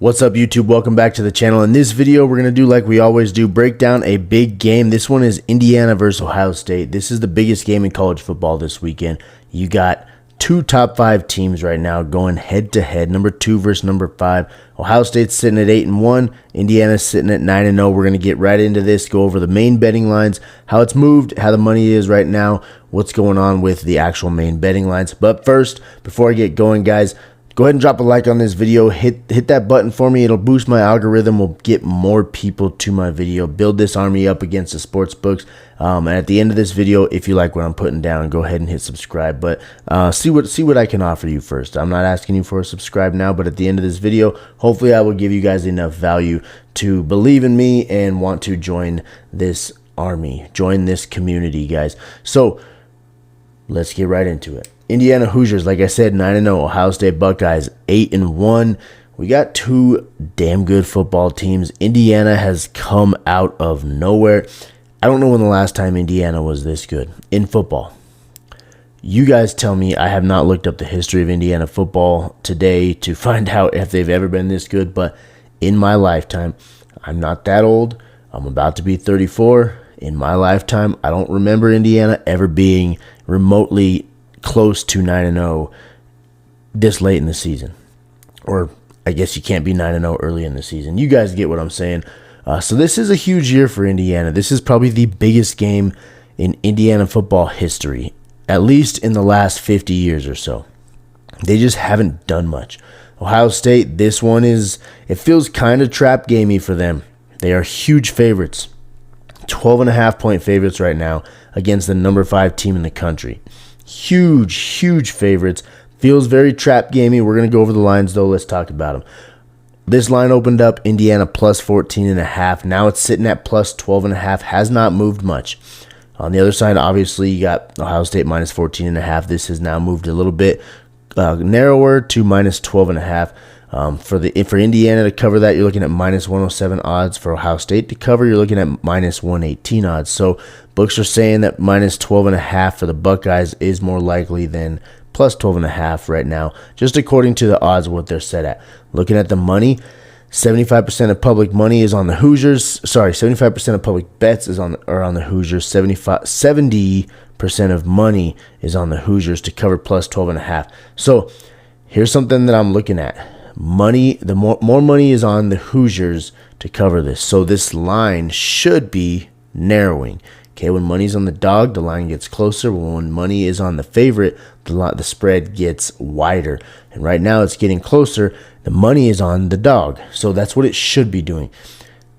What's up, YouTube? Welcome back to the channel. In this video, we're going to do like we always do, break down a big game. This one is Indiana versus Ohio State. This is the biggest game in college football this weekend. You got two top 5 teams right now going head to head, number 2 versus number 5. Ohio State's sitting at 8-1, Indiana's sitting at 9-0. We're going to get right into this, go over the main betting lines, how it's moved, how the money is right now, what's going on with the actual main betting lines. But first, before I get going, guys, go ahead and drop a like on this video. Hit that button for me. It'll boost my algorithm. We'll get more people to my video. Build this army up against the sports books. And at the end of this video, if you like what I'm putting down, go ahead and hit subscribe. But see what I can offer you first. I'm not asking you for a subscribe now, but at the end of this video, hopefully I will give you guys enough value to believe in me and want to join this army, join this community, guys. So let's get right into it. Indiana Hoosiers, like I said, 9-0. Ohio State Buckeyes, 8-1. We got two damn good football teams. Indiana has come out of nowhere. I don't know when the last time Indiana was this good in football. You guys tell me. I have not looked up the history of Indiana football today to find out if they've ever been this good, but in my lifetime, I'm not that old. I'm about to be 34. In my lifetime, I don't remember Indiana ever being remotely close to 9-0 this late in the season. Or I guess you can't be 9-0 early in the season. You guys get what I'm saying. So this is a huge year for Indiana. This is probably the biggest game in Indiana football history, at least in the last 50 years or so. They just haven't done much. Ohio State, this one is, it feels kind of trap gamey for them. They are huge favorites. 12.5-point favorites right now against the number 5 team in the country. Huge favorites. Feels very trap gamey. We're going to go over the lines, though. Let's talk about them. This line opened up Indiana plus 14.5. Now it's sitting at plus 12.5. Has not moved much. On the other side, obviously, you got Ohio State minus 14.5. This has now moved a little bit narrower to minus 12.5. For Indiana to cover that, you're looking at minus 107 odds. For Ohio State to cover, you're looking at minus 118 odds. So books are saying that minus 12.5 for the Buckeyes is more likely than plus 12.5 right now, just according to the odds of what they're set at. Looking at the money, 75% of public money is on the Hoosiers. Sorry, 75% of public bets are on the Hoosiers. 70% of money is on the Hoosiers to cover plus 12.5. So here's something that I'm looking at. Money, the more money is on the Hoosiers to cover this. So this line should be narrowing. Okay, when money's on the dog, the line gets closer. When money is on the favorite, the spread gets wider. And right now it's getting closer. The money is on the dog. So that's what it should be doing.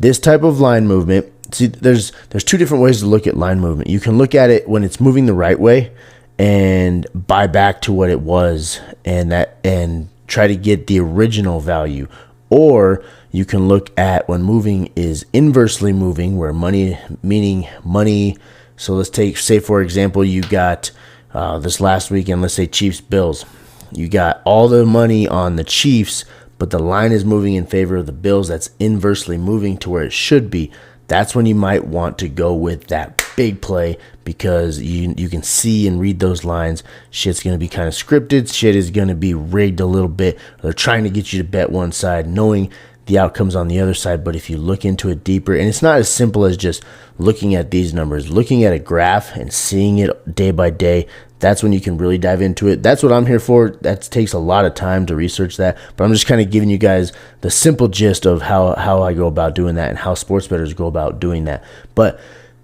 This type of line movement, see, there's two different ways to look at line movement. You can look at it when it's moving the right way and buy back to what it was and try to get the original value. Or you can look at when moving is inversely moving, where money, meaning money. So let's say for example, you got this last weekend, let's say Chiefs Bills. You got all the money on the Chiefs, but the line is moving in favor of the Bills. That's inversely moving to where it should be. That's when you might want to go with that big play, because you can see and read those lines. Shit's going to be kind of scripted. Shit is going to be rigged a little bit. They're trying to get you to bet one side, knowing the outcomes on the other side. But if you look into it deeper, and it's not as simple as just looking at these numbers, looking at a graph and seeing it day by day, that's when you can really dive into it. That's what I'm here for. That takes a lot of time to research that, but I'm just kind of giving you guys the simple gist of how I go about doing that and how sports bettors go about doing that. But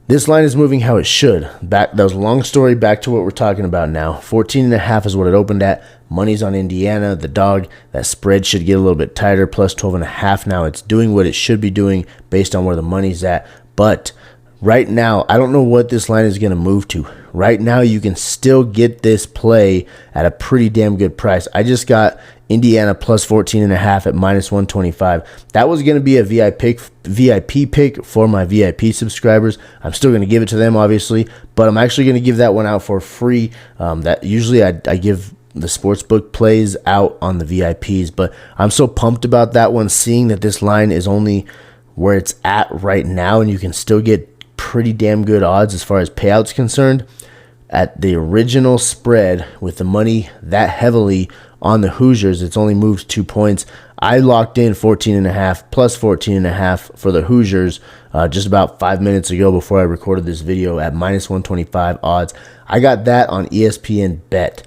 this line is moving how it should. That was a long story. Back to what we're talking about now. 14.5 is what it opened at. Money's on Indiana, the dog. That spread should get a little bit tighter, plus 12.5. Now it's doing what it should be doing based on where the money's at. But right now, I don't know what this line is going to move to. Right now, you can still get this play at a pretty damn good price. I just got Indiana plus 14.5 at minus 125. That was going to be a VIP pick for my VIP subscribers. I'm still going to give it to them, obviously, but I'm actually going to give that one out for free. That usually I give the sportsbook plays out on the VIPs, but I'm so pumped about that one, seeing that this line is only where it's at right now, and you can still get pretty damn good odds as far as payouts concerned at the original spread with the money that heavily on the Hoosiers. It's only moved 2 points. I locked in 14.5 plus 14.5 for the Hoosiers just about 5 minutes ago before I recorded this video at minus 125 odds. I got that on ESPN Bet.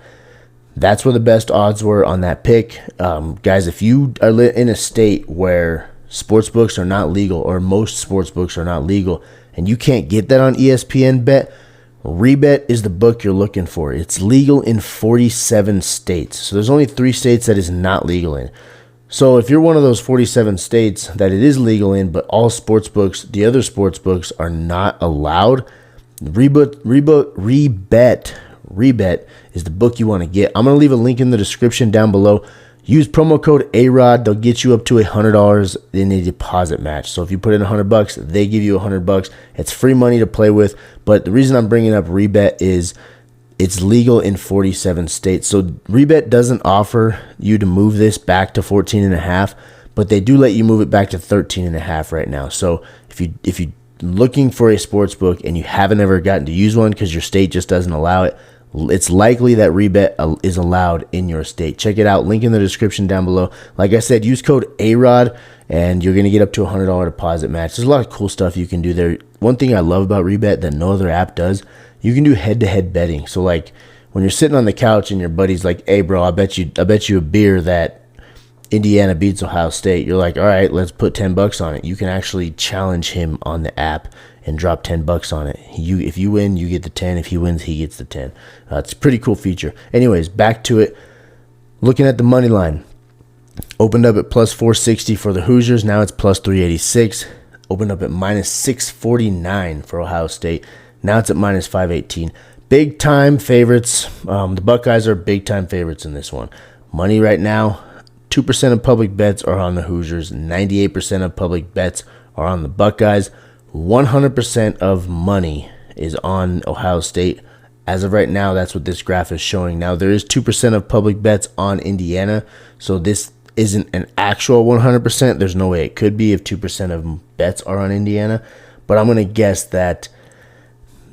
That's where the best odds were on that pick. Guys, if you are in a state where sportsbooks are not legal, or most sportsbooks are not legal, and you can't get that on ESPN Bet, REBET is the book you're looking for. It's legal in 47 states. So there's only 3 states that is not legal in. So if you're one of those 47 states that it is legal in, but all sportsbooks, the other sportsbooks are not allowed, REBET is the book you want to get. I'm going to leave a link in the description down below. Use promo code AROD. They'll get you up to $100 in a deposit match. So if you put in $100, they give you $100. It's free money to play with. But the reason I'm bringing up REBET is it's legal in 47 states. So REBET doesn't offer you to move this back to 14.5, but they do let you move it back to 13.5 right now. So if you're looking for a sports book and you haven't ever gotten to use one because your state just doesn't allow it, it's likely that REBET is allowed in your state. Check it out. Link in the description down below. Like I said, use code AROD and you're going to get up to a $100 deposit match. There's a lot of cool stuff you can do there. One thing I love about REBET that no other app does, you can do head-to-head betting. So like when you're sitting on the couch and your buddy's like, "Hey bro, I bet you a beer that Indiana beats Ohio State." You're like, "All right, let's put $10 on it." You can actually challenge him on the app and drop $10 on it. If you win, you get the 10. If he wins, he gets the 10. It's a pretty cool feature. Anyways, back to it. Looking at the money line, opened up at plus 460 for the Hoosiers. Now it's plus 386. Opened up at minus 649 for Ohio State. Now it's at minus 518. Big time favorites. The Buckeyes are big time favorites in this one. Money right now, 2% of public bets are on the Hoosiers. 98% of public bets are on the Buckeyes. 100% of money is on Ohio State. As of right now, that's what this graph is showing. Now, there is 2% of public bets on Indiana, so this isn't an actual 100%. There's no way it could be if 2% of bets are on Indiana, but I'm going to guess that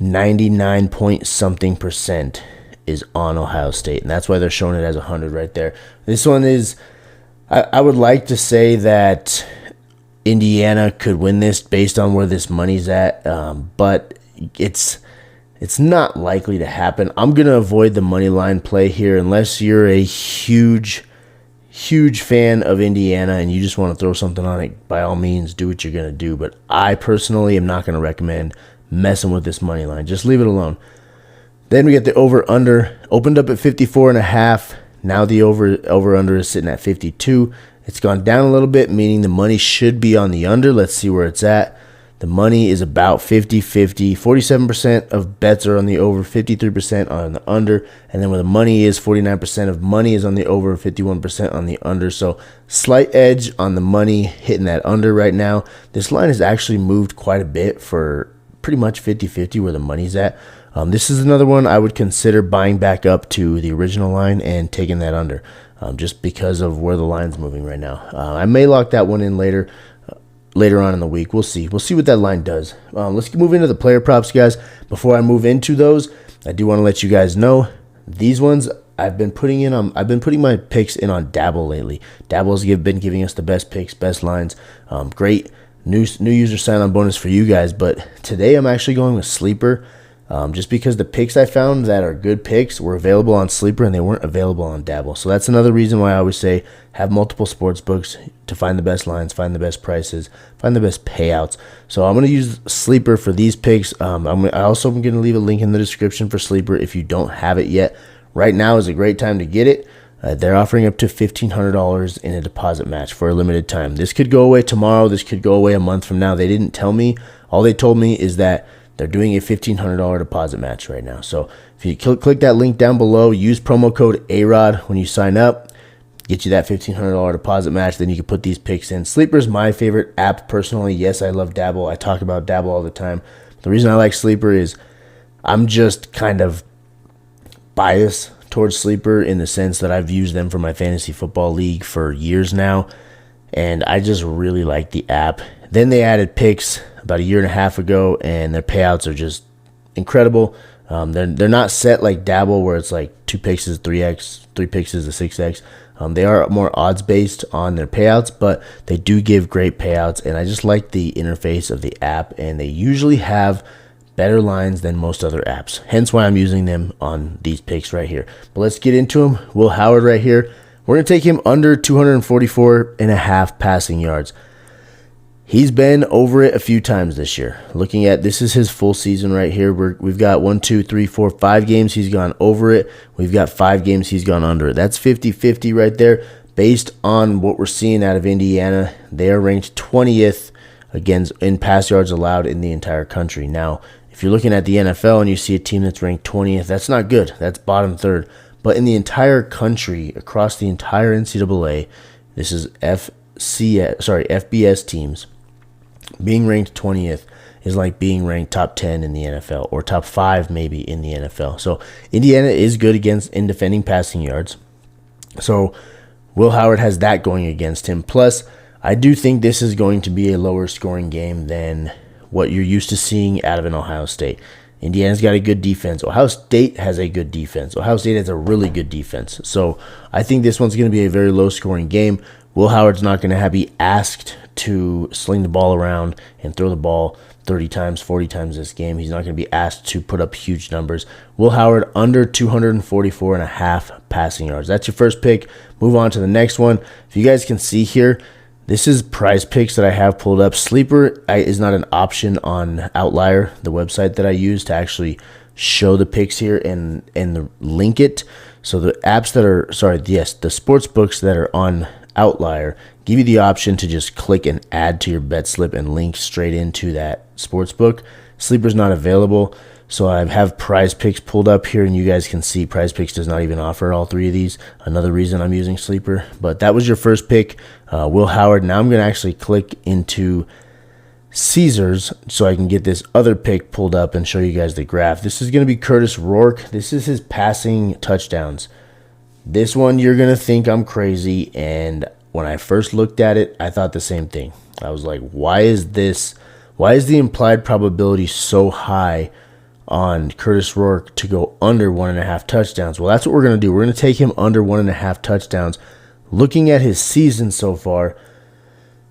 99 point something percent is on Ohio State, and that's why they're showing it as 100 right there. This one is, I would like to say that Indiana could win this based on where this money's at, but it's not likely to happen. I'm going to avoid the money line play here unless you're a huge fan of Indiana and you just want to throw something on it. By all means, do what you're going to do, but I personally am not going to recommend messing with this money line. Just leave it alone. Then we get the over-under. Opened up at 54.5. Now the over-under is sitting at 52. It's gone down a little bit, meaning the money should be on the under. Let's see where it's at. The money is about 50-50. 47% of bets are on the over, 53% on the under. And then where the money is, 49% of money is on the over, 51% on the under. So slight edge on the money hitting that under right now. This line has actually moved quite a bit for pretty much 50-50 where the money's at. This is another one I would consider buying back up to the original line and taking that under. Just because of where the line's moving right now. I may lock that one in later on in the week. We'll see. We'll see what that line does. Let's move into the player props, guys. Before I move into those, I do want to let you guys know these ones I've been putting my picks in on Dabble lately. Dabble's been giving us the best picks, best lines. Great new user sign-on bonus for you guys. But today I'm actually going with Sleeper. Just because the picks I found that are good picks were available on Sleeper and they weren't available on Dabble. So that's another reason why I always say have multiple sports books to find the best lines, find the best prices, find the best payouts. So I'm going to use Sleeper for these picks. I also am going to leave a link in the description for Sleeper if you don't have it yet. Right now is a great time to get it. They're offering up to $1,500 in a deposit match for a limited time. This could go away tomorrow. This could go away a month from now. They didn't tell me. All they told me is that they're doing a $1,500 deposit match right now. So if you click that link down below, use promo code AROD when you sign up, get you that $1,500 deposit match. Then you can put these picks in. Sleeper's my favorite app personally. Yes, I love Dabble. I talk about Dabble all the time. The reason I like Sleeper is I'm just kind of biased towards Sleeper in the sense that I've used them for my fantasy football league for years now, and I just really like the app. Then they added picks about a year and a half ago, and their payouts are just incredible. They're not set like Dabble where it's like 2 picks is 3x, 3 picks is a 6x. They are more odds based on their payouts, but they do give great payouts, and I just like the interface of the app, and they usually have better lines than most other apps. Hence why I'm using them on these picks right here. But let's get into them. Will Howard right here. We're going to take him under 244.5 passing yards. He's been over it a few times this year. Looking at, this is his full season right here. We've got 1, 2, 3, 4, 5 games he's gone over it. We've got 5 games he's gone under it. That's 50-50 right there. Based on what we're seeing out of Indiana, they are ranked 20th in pass yards allowed in the entire country. Now, if you're looking at the NFL and you see a team that's ranked 20th, that's not good. That's bottom third. But in the entire country, across the entire NCAA, this is FBS teams, being ranked 20th is like being ranked top 10 in the NFL, or top 5 maybe in the NFL. So Indiana is good in defending passing yards. So Will Howard has that going against him. Plus, I do think this is going to be a lower scoring game than what you're used to seeing out of an Ohio State. Indiana's got a good defense. Ohio State has a good defense. Ohio State has a really good defense. So I think this one's going to be a very low scoring game. Will Howard's not going to be asked to sling the ball around and throw the ball 30 times, 40 times this game. He's not going to be asked to put up huge numbers. Will Howard under 244.5 passing yards. That's your first pick. Move on to the next one. If you guys can see here, this is Prizepicks that I have pulled up. Sleeper is not an option on Outlier, the website that I use to actually show the picks here and link it. So the apps that are, the sports books that are on Outlier give you the option to just click and add to your bet slip and link straight into that sports book. Sleeper's not available, so I have Prizepicks pulled up here, and you guys can see Prizepicks does not even offer all 3 of these. Another reason I'm using Sleeper. But that was your first pick, Will Howard. Now I'm going to actually click into Caesars so I can get this other pick pulled up and show you guys the graph. This is going to be Curtis Rourke. This is his passing touchdowns. This one, you're going to think I'm crazy, and when I first looked at it, I thought the same thing. I was like, why is the implied probability so high on Curtis Rourke to go under 1.5 touchdowns? Well, that's what we're going to do. We're going to take him under 1.5 touchdowns. Looking at his season so far,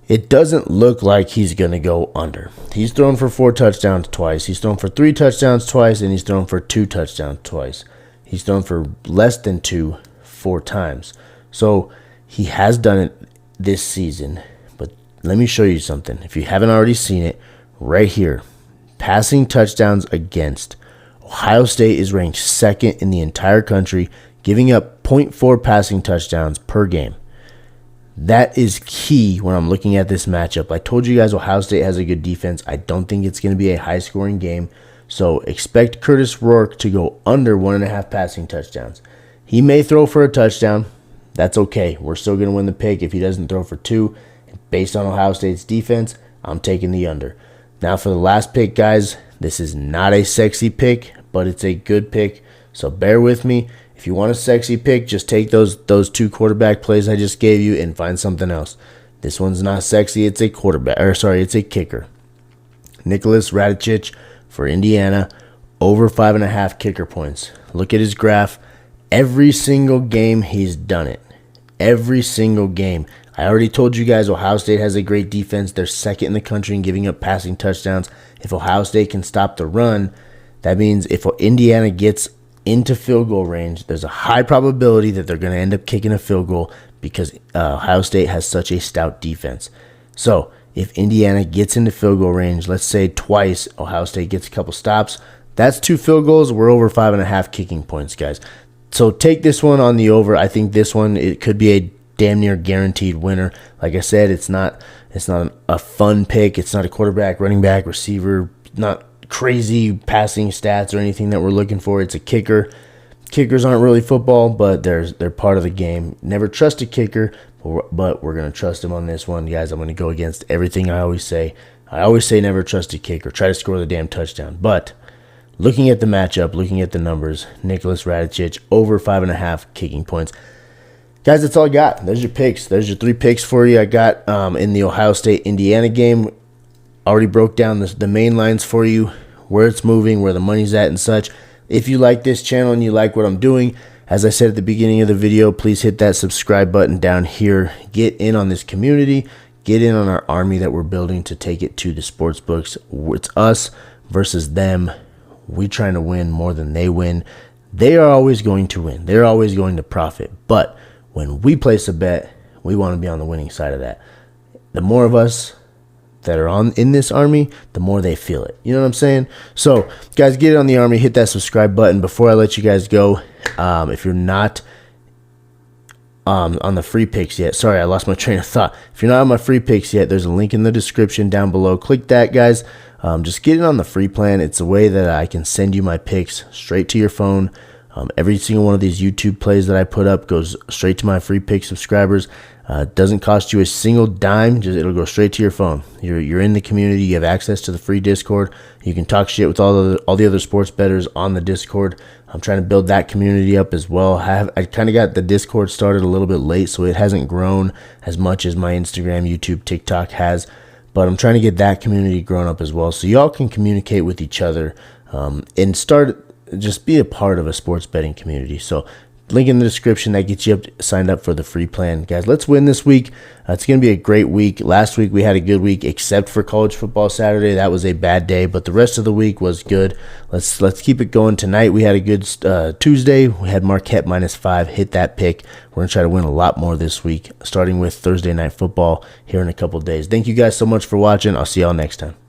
it doesn't look like he's going to go under. He's thrown for 4 touchdowns twice. He's thrown for 3 touchdowns twice, and he's thrown for 2 touchdowns twice. He's thrown for less than 2 4 times. So he has done it this season. But let me show you something. If you haven't already seen it, right here, passing touchdowns against, Ohio State is ranked 2nd in the entire country, giving up 0.4 passing touchdowns per game. That is key when I'm looking at this matchup. I told you guys Ohio State has a good defense. I don't think it's going to be a high-scoring game. So expect Curtis Rourke to go under 1.5 passing touchdowns. He may throw for a touchdown. That's okay. We're still going to win the pick if he doesn't throw for 2. Based on Ohio State's defense, I'm taking the under. Now for the last pick, guys, this is not a sexy pick, but it's a good pick. So bear with me. If you want a sexy pick, just take those 2 quarterback plays I just gave you and find something else. This one's not sexy. It's a it's a kicker. Nicholas Radicic for Indiana, over 5.5 kicker points. Look at his graph. Every single game he's done it. Every single game. I already told you guys Ohio State has a great defense. They're 2nd in the country in giving up passing touchdowns. If Ohio State can stop the run, that means if Indiana gets into field goal range, there's a high probability that they're going to end up kicking a field goal because Ohio State has such a stout defense. So if Indiana gets into field goal range, let's say twice, Ohio State gets a couple stops, that's 2 field goals. We're over 5.5 kicking points, guys. So take this one on the over. I think this one, it could be a damn near guaranteed winner. Like I said, it's not a fun pick. It's not a quarterback, running back, receiver, not crazy passing stats or anything that we're looking for. It's a kicker. Kickers aren't really football, but they're part of the game. Never trust a kicker, but we're going to trust him on this one. Guys, I'm going to go against everything I always say. I always say never trust a kicker. Try to score the damn touchdown. But looking at the matchup, looking at the numbers, Nicholas Radicic over 5.5 kicking points. Guys, that's all I got. There's your picks. There's your 3 picks for you. I got in the Ohio State-Indiana game. Already broke down the main lines for you, where it's moving, where the money's at and such. If you like this channel and you like what I'm doing, as I said at the beginning of the video, please hit that subscribe button down here. Get in on this community. Get in on our army that we're building to take it to the sports books. It's us versus them. We trying to win more than they win. They are always going to win. They're always going to profit. But when we place a bet, we want to be on the winning side of that. The more of us that are in this army, the more they feel it. You know what I'm saying? So, guys, get it on the army. Hit that subscribe button. Before I let you guys go, if you're not on the free picks yet, sorry, I lost my train of thought. If you're not on my free picks yet, there's a link in the description down below. Click that, guys. Just get it on the free plan. It's a way that I can send you my picks straight to your phone. Every single one of these YouTube plays that I put up goes straight to my free pick subscribers. Doesn't cost you a single dime. It'll go straight to your phone. You're in the community. You have access to the free Discord. You can talk shit with all the other sports bettors on the Discord. I'm trying to build that community up as well. I kind of got the Discord started a little bit late, so it hasn't grown as much as my Instagram, YouTube, TikTok has. But I'm trying to get that community grown up as well, so y'all can communicate with each other and just be a part of a sports betting community. So link in the description, that gets you signed up for the free plan. Guys, let's win this week. It's going to be a great week. Last week we had a good week, except for college football Saturday. That was a bad day, but the rest of the week was good. Let's keep it going. Tonight we had a good Tuesday. We had Marquette -5. Hit that pick. We're going to try to win a lot more this week, starting with Thursday Night Football here in a couple days. Thank you guys so much for watching. I'll see y'all next time.